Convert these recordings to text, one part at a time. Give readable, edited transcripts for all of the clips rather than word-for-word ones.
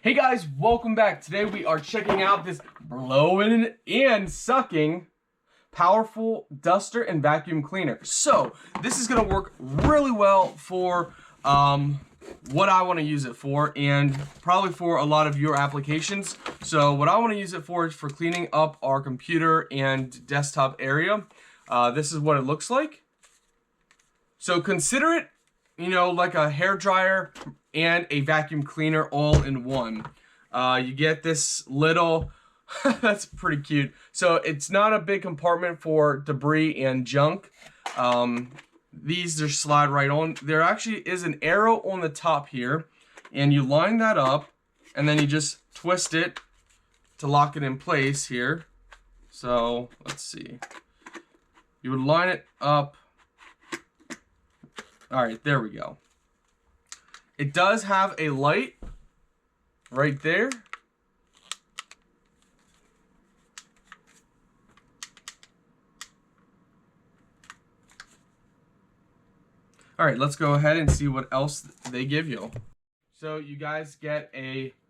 Hey guys, welcome back. Today we are checking out this blowing and sucking powerful duster and vacuum cleaner. So this is going to work really well for what I want to use it for, and probably for a lot of your applications. So what I want to use it for is for cleaning up our computer and desktop area. This is what it looks like. So consider it, you know, like a hair dryer and a vacuum cleaner all in one. You get this little, that's pretty cute. So it's not a big compartment for debris and junk. These just slide right on. There actually is an arrow on the top here, and you line that up, and then you just twist it to lock it in place here. So let's see. You would line it up. All right, there we go. It does have a light right there. All right, let's go ahead and see what else they give you. So you guys get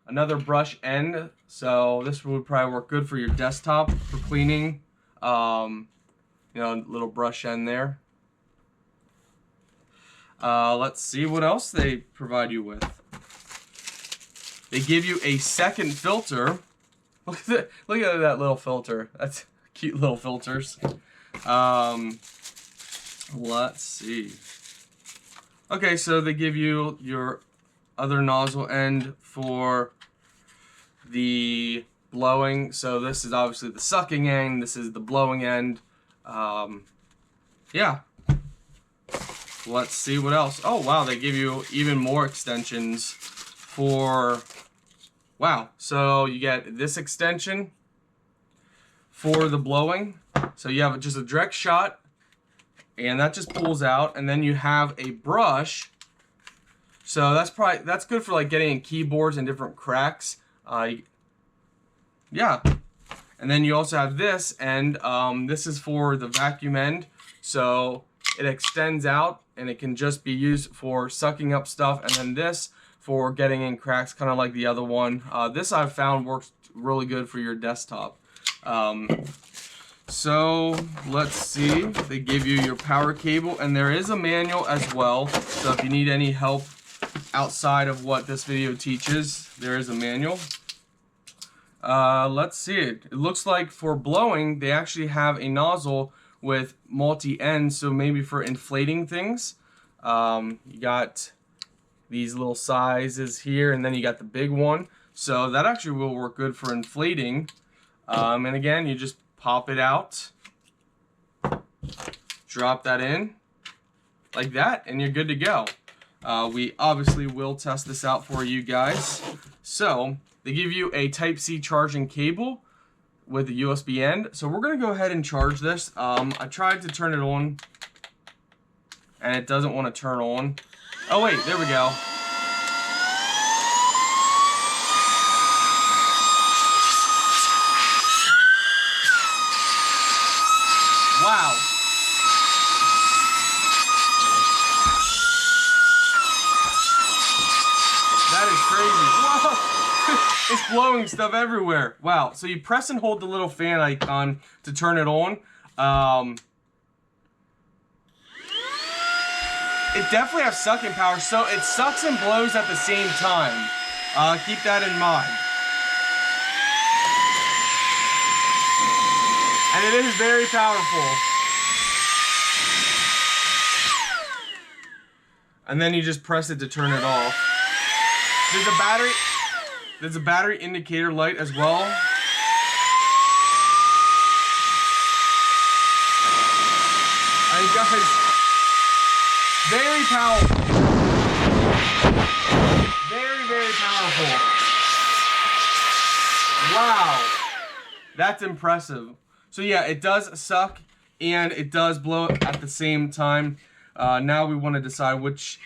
another brush end. So this would probably work good for your desktop for cleaning. You know, little brush end there. Let's see what else they provide you with. They give you a second filter. Look at that little filter. That's cute little filters. Let's see. Okay, so they give you your other nozzle end for the blowing. So this is obviously the sucking end. This is the blowing end. Yeah. Let's see what else. Oh, wow, they give you even more extensions for... Wow, so you get this extension for the blowing. So you have just a direct shot, and that just pulls out, and then you have a brush. So that's good for like getting in keyboards and different cracks. Yeah. And then you also have this, and this is for the vacuum end. So it extends out, and it can just be used for sucking up stuff, and then this for getting in cracks, kind of like the other one. This I've found works really good for your desktop. So let's see, they give you your power cable, and there is a manual as well. So if you need any help outside of what this video teaches, there is a manual. Let's see it. It looks like for blowing, they actually have a nozzle with multi-ends, so maybe for inflating things. You got these little sizes here, and then you got the big one. So that actually will work good for inflating. And again, you just pop it out, drop that in like that, and you're good to go. We obviously will test this out for you guys. So they give you a Type-C charging cable with a USB end. So we're gonna go ahead and charge this. I tried to turn it on, and it doesn't want to turn on. Oh wait, there we go. Wow. That is crazy. Whoa. It's blowing stuff everywhere. Wow. So you press and hold the little fan icon to turn it on. It definitely has sucking power, so it sucks and blows at the same time. Keep that in mind. And it is very powerful. And then you just press it to turn it off. There's a battery indicator light as well. And guys, very powerful. Very, very powerful. Wow. That's impressive. So yeah, it does suck and it does blow at the same time. Now we want to decide which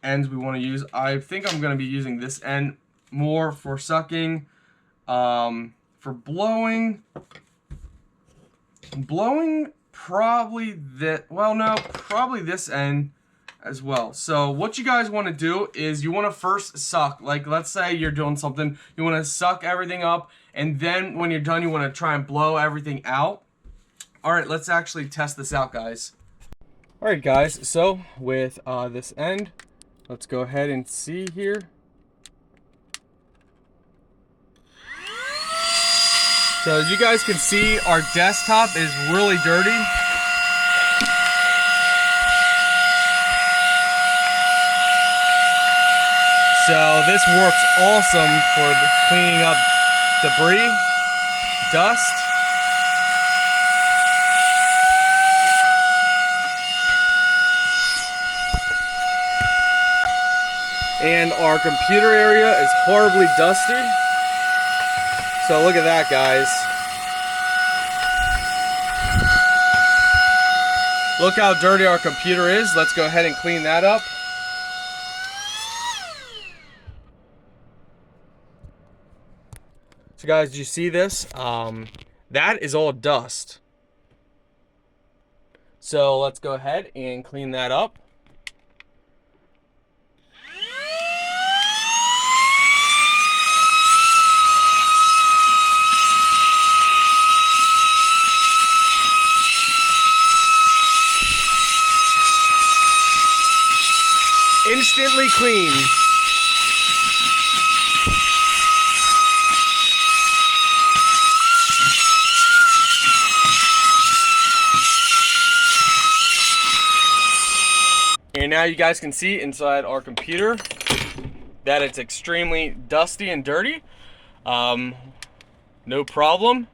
ends we want to use. I think I'm going to be using this end more for sucking. For blowing probably that. Well, no, probably this end as well. So what you guys want to do is you want to first suck. Like, let's say you're doing something, you want to suck everything up, and then when you're done, you want to try and blow everything out. All right, let's actually test this out, guys. All right, guys, so with this end, let's go ahead and see here. So as you guys can see, our desktop is really dirty. So this works awesome for cleaning up debris, dust. And our computer area is horribly dusty. So look at that, guys. Look how dirty our computer is. Let's go ahead and clean that up. So guys, do you see this? That is all dust. So let's go ahead and clean that up. Instantly clean. And now you guys can see inside our computer that it's extremely dusty and dirty. No problem.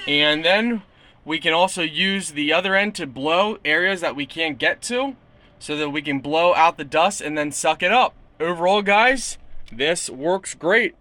And then we can also use the other end to blow areas that we can't get to, so that we can blow out the dust and then suck it up. Overall, guys, this works great.